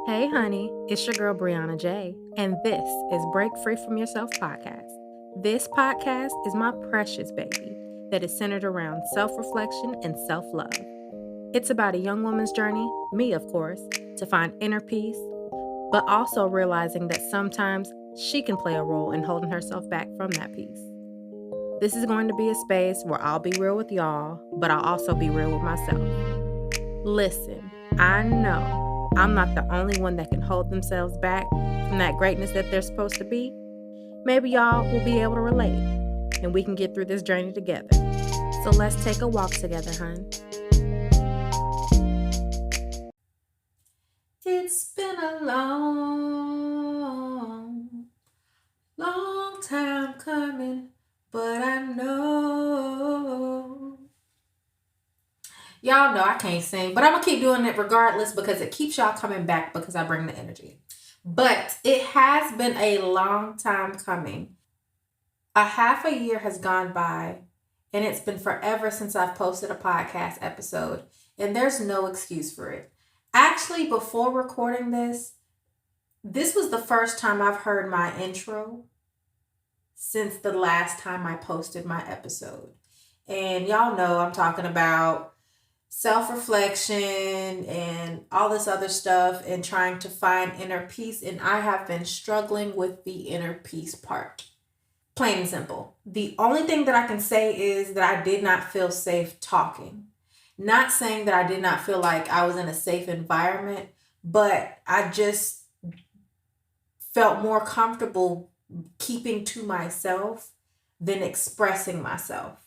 Hey, honey, it's your girl Brianna J, and this is Break Free From Yourself podcast. This podcast is my precious baby that is centered around self reflection and self love. It's about a young woman's journey, me, of course, to find inner peace, but also realizing that sometimes she can play a role in holding herself back from that peace. This is going to be a space where I'll be real with y'all, but I'll also be real with myself. Listen, I know I'm not the only one that can hold themselves back from that greatness that they're supposed to be. Maybe y'all will be able to relate and we can get through this journey together. So let's take a walk together, hun. It's been a long time coming, but I know. Y'all know I can't sing, but I'm gonna keep doing it regardless because it keeps y'all coming back because I bring the energy. But it has been a long time coming. A half a year has gone by, and it's been forever since I've posted a podcast episode, and there's no excuse for it. Actually, before recording this was the first time I've heard my intro since the last time I posted my episode. And y'all know I'm talking about self-reflection and all this other stuff and trying to find inner peace, and I have been struggling with the inner peace part. Plain and simple. The only thing that I can say is that I did not feel safe talking. Not saying that I did not feel like I was in a safe environment, but I just felt more comfortable keeping to myself than expressing myself.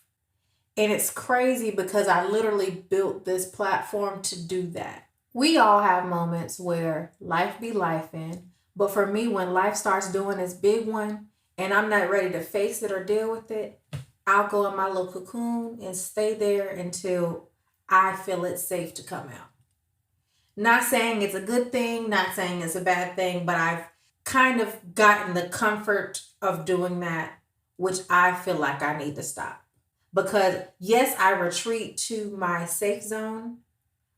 And it's crazy because I literally built this platform to do that. We all have moments where life be lifing, but for me, when life starts doing this big one and I'm not ready to face it or deal with it, I'll go in my little cocoon and stay there until I feel it's safe to come out. Not saying it's a good thing, not saying it's a bad thing, but I've kind of gotten the comfort of doing that, which I feel like I need to stop. Because yes, I retreat to my safe zone,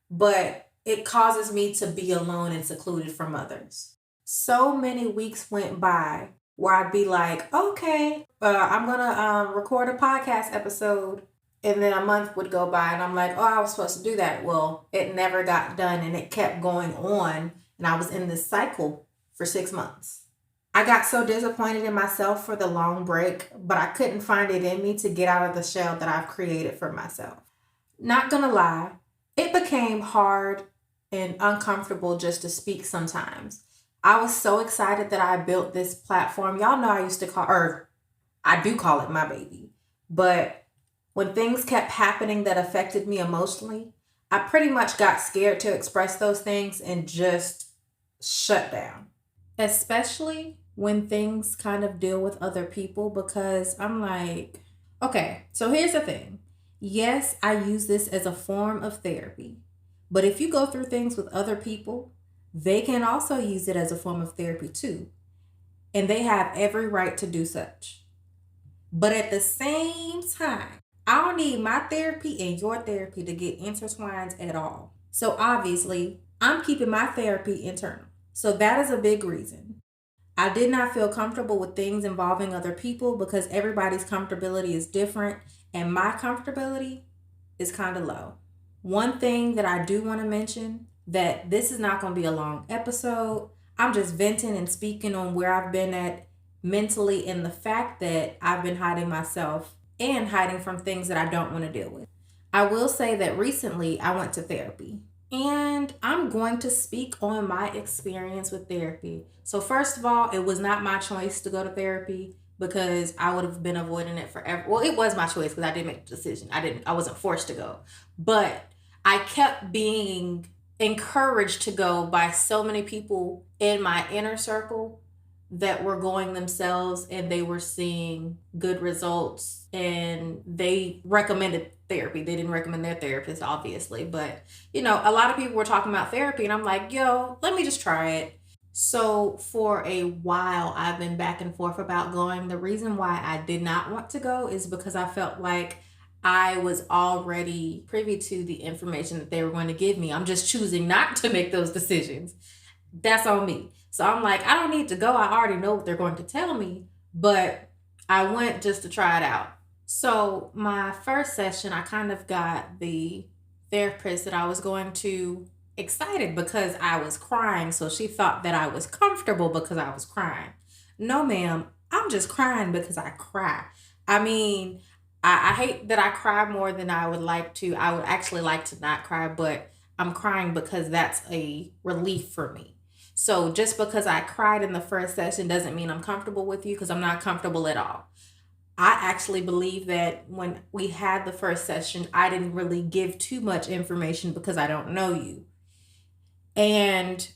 but it causes me to be alone and secluded from others. So many weeks went by where I'd be like, okay, I'm going to record a podcast episode. And then a month would go by and I'm like, oh, I was supposed to do that. Well, it never got done and it kept going on. And I was in this cycle for 6 months. I got so disappointed in myself for the long break, but I couldn't find it in me to get out of the shell that I've created for myself. Not gonna lie, it became hard and uncomfortable just to speak sometimes. I was so excited that I built this platform. Y'all know I do call it my baby. But when things kept happening that affected me emotionally, I pretty much got scared to express those things and just shut down. Especially when things kind of deal with other people, because I'm like, okay, so here's the thing. Yes, I use this as a form of therapy, but if you go through things with other people, they can also use it as a form of therapy too. And they have every right to do such. But at the same time, I don't need my therapy and your therapy to get intertwined at all. So obviously, I'm keeping my therapy internal. So that is a big reason. I did not feel comfortable with things involving other people because everybody's comfortability is different and my comfortability is kind of low. One thing that I do want to mention, that this is not going to be a long episode. I'm just venting and speaking on where I've been at mentally and the fact that I've been hiding myself and hiding from things that I don't want to deal with. I will say that recently I went to therapy. And I'm going to speak on my experience with therapy. So first of all, it was not my choice to go to therapy because I would have been avoiding it forever. Well, it was my choice because I didn't make the decision. I wasn't forced to go. But I kept being encouraged to go by so many people in my inner circle that were going themselves and they were seeing good results and they recommended therapy. They didn't recommend their therapist, obviously, but a lot of people were talking about therapy and I'm like, yo, let me just try it. So for a while, I've been back and forth about going. The reason why I did not want to go is because I felt like I was already privy to the information that they were going to give me. I'm just choosing not to make those decisions. That's on me. So I'm like, I don't need to go. I already know what they're going to tell me, but I went just to try it out. So my first session, I kind of got the therapist that I was going to excited because I was crying. So she thought that I was comfortable because I was crying. No, ma'am, I'm just crying because I cry. I mean, I hate that I cry more than I would like to. I would actually like to not cry, but I'm crying because that's a relief for me. So just because I cried in the first session doesn't mean I'm comfortable with you, because I'm not comfortable at all. I actually believe that when we had the first session, I didn't really give too much information because I don't know you. And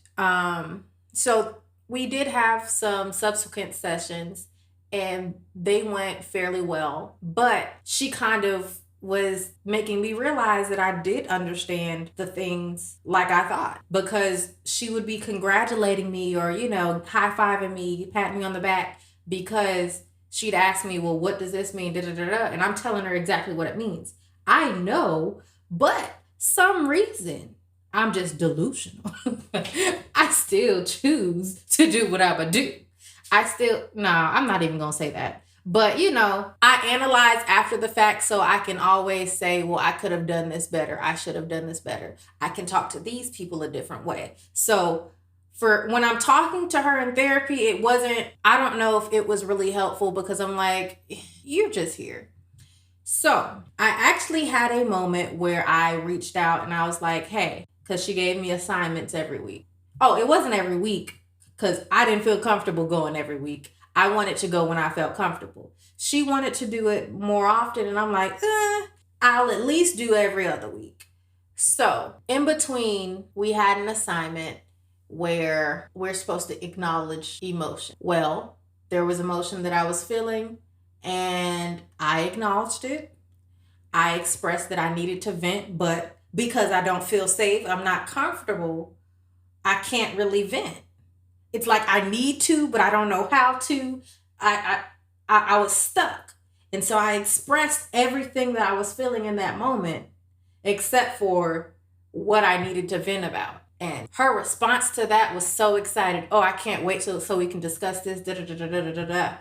so we did have some subsequent sessions and they went fairly well, but she kind of was making me realize that I did understand the things like I thought, because she would be congratulating me or, high fiving me, patting me on the back, because she'd ask me, well, what does this mean? Da, da, da, da. And I'm telling her exactly what it means. I know, but some reason I'm just delusional. I still choose to do what I would do. No, I'm not even going to say that. But, I analyze after the fact, so I can always say, well, I could have done this better. I should have done this better. I can talk to these people a different way. So for when I'm talking to her in therapy, I don't know if it was really helpful, because I'm like, you're just here. So I actually had a moment where I reached out and I was like, hey, because she gave me assignments every week. Oh, it wasn't every week because I didn't feel comfortable going every week. I wanted to go when I felt comfortable. She wanted to do it more often, and I'm like, I'll at least do every other week. So in between, we had an assignment where we're supposed to acknowledge emotion. Well, there was emotion that I was feeling, and I acknowledged it. I expressed that I needed to vent, but because I don't feel safe, I'm not comfortable, I can't really vent. It's like I need to, but I don't know how to. I was stuck. And so I expressed everything that I was feeling in that moment, except for what I needed to vent about. And her response to that was so excited. Oh, I can't wait so we can discuss this. Da, da, da, da, da, da, da.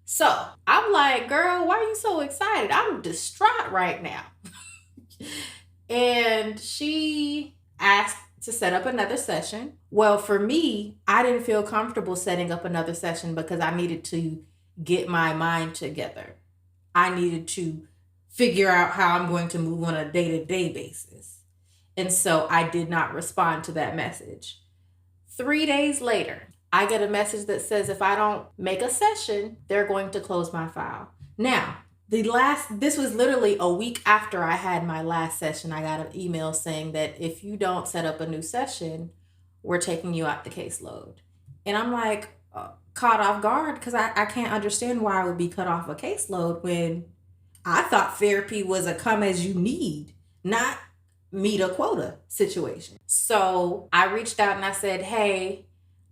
So I'm like, girl, why are you so excited? I'm distraught right now. And she asked to set up another session. Well, for me, I didn't feel comfortable setting up another session because I needed to get my mind together. I needed to figure out how I'm going to move on a day-to-day basis. And so I did not respond to that message. 3 days later, I get a message that says if I don't make a session, they're going to close my file. Now, this was literally a week after I had my last session. I got an email saying that if you don't set up a new session, we're taking you out the caseload. And I'm like, caught off guard, because I can't understand why I would be cut off a caseload when I thought therapy was a come as you need, not meet a quota situation. So I reached out and I said, hey,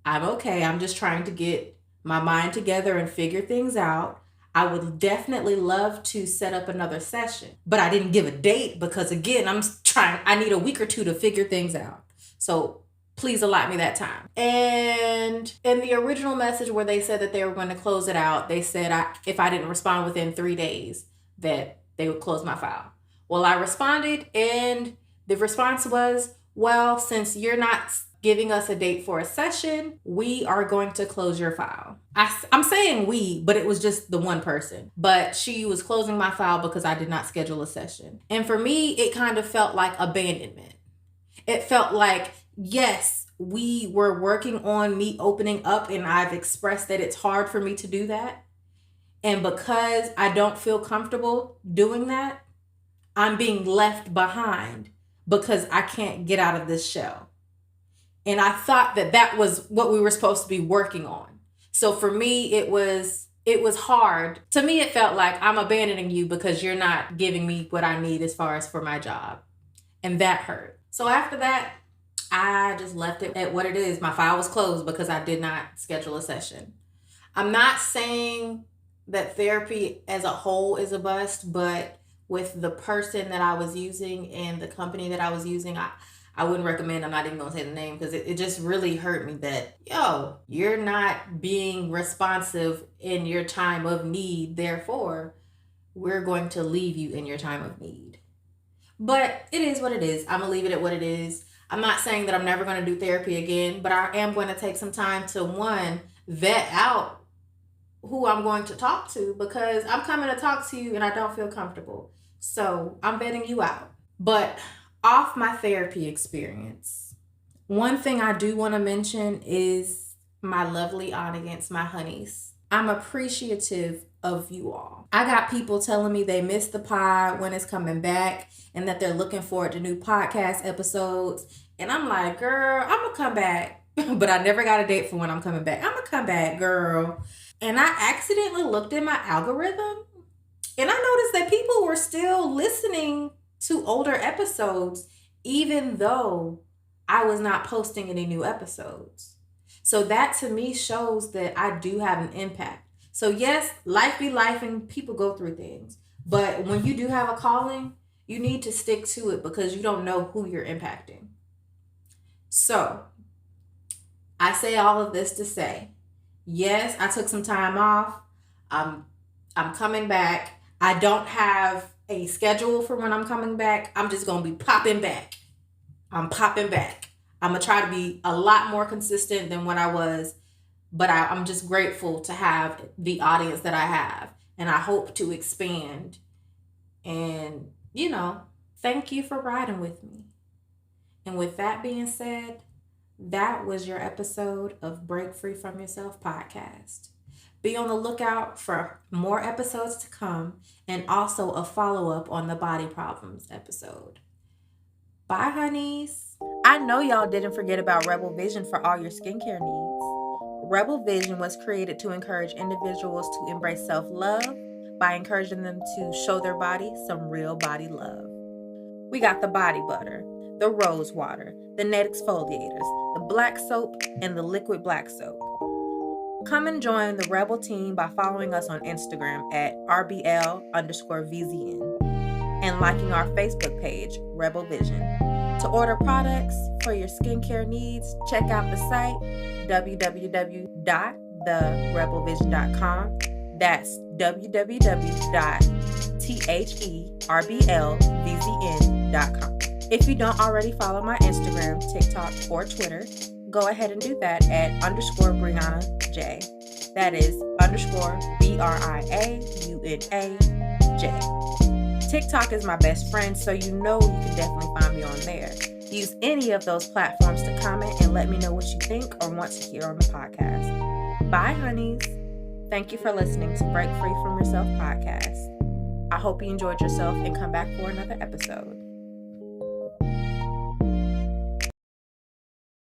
I'm okay. I'm just trying to get my mind together and figure things out. I would definitely love to set up another session, but I didn't give a date because, again, I need a week or two to figure things out. So please allot me that time. And in the original message where they said that they were going to close it out, they said if I didn't respond within 3 days, that they would close my file. Well, I responded, and the response was, well, since you're not giving us a date for a session, we are going to close your file. I'm saying we, but it was just the one person. But she was closing my file because I did not schedule a session. And for me, it kind of felt like abandonment. It felt like, yes, we were working on me opening up, and I've expressed that it's hard for me to do that. And because I don't feel comfortable doing that, I'm being left behind because I can't get out of this shell. And I thought that was what we were supposed to be working on. So for me, it was hard. To me, it felt like I'm abandoning you because you're not giving me what I need as far as for my job. And that hurt. So after that, I just left it at what it is. My file was closed because I did not schedule a session. I'm not saying that therapy as a whole is a bust, but with the person that I was using and the company that I was using, I I wouldn't recommend, I'm not even going to say the name because it just really hurt me that, you're not being responsive in your time of need. Therefore, we're going to leave you in your time of need. But it is what it is. I'm going to leave it at what it is. I'm not saying that I'm never going to do therapy again, but I am going to take some time to, one, vet out who I'm going to talk to, because I'm coming to talk to you and I don't feel comfortable. So I'm vetting you out. But off my therapy experience, one thing I do want to mention is my lovely audience, my honeys. I'm appreciative of you all. I got people telling me they missed the pod, when it's coming back, and that they're looking forward to new podcast episodes. And I'm like, girl, I'm going to come back. But I never got a date for when I'm coming back. I'm going to come back, girl. And I accidentally looked at my algorithm, and I noticed that people were still listening to older episodes, even though I was not posting any new episodes. So that to me shows that I do have an impact. So yes, life be life and people go through things. But when you do have a calling, you need to stick to it because you don't know who you're impacting. So I say all of this to say, yes, I took some time off. I'm coming back. I don't have a schedule for when I'm coming back. I'm just going to be popping back. I'm popping back. I'm going to try to be a lot more consistent than what I was, but I'm just grateful to have the audience that I have, and I hope to expand. And, thank you for riding with me. And with that being said, that was your episode of Break Free From Yourself podcast. Be on the lookout for more episodes to come, and also a follow-up on the body problems episode. Bye, honeys. I know y'all didn't forget about Rebel Vision for all your skincare needs. Rebel Vision was created to encourage individuals to embrace self-love by encouraging them to show their body some real body love. We got the body butter, the rose water, the net exfoliators, the black soap, and the liquid black soap. Come and join the Rebel team by following us on Instagram at RBL_VZN and liking our Facebook page, Rebel Vision. To order products for your skincare needs, check out the site www.therebelvision.com. That's www.therebelvzn.com. If you don't already follow my Instagram, TikTok, or Twitter, go ahead and do that at _Brianna J. That is _BRIAUNAJ. TikTok is my best friend, so you can definitely find me on there. Use any of those platforms to comment and let me know what you think or want to hear on the podcast. Bye, honeys. Thank you for listening to Break Free From Yourself podcast. I hope you enjoyed yourself and come back for another episode.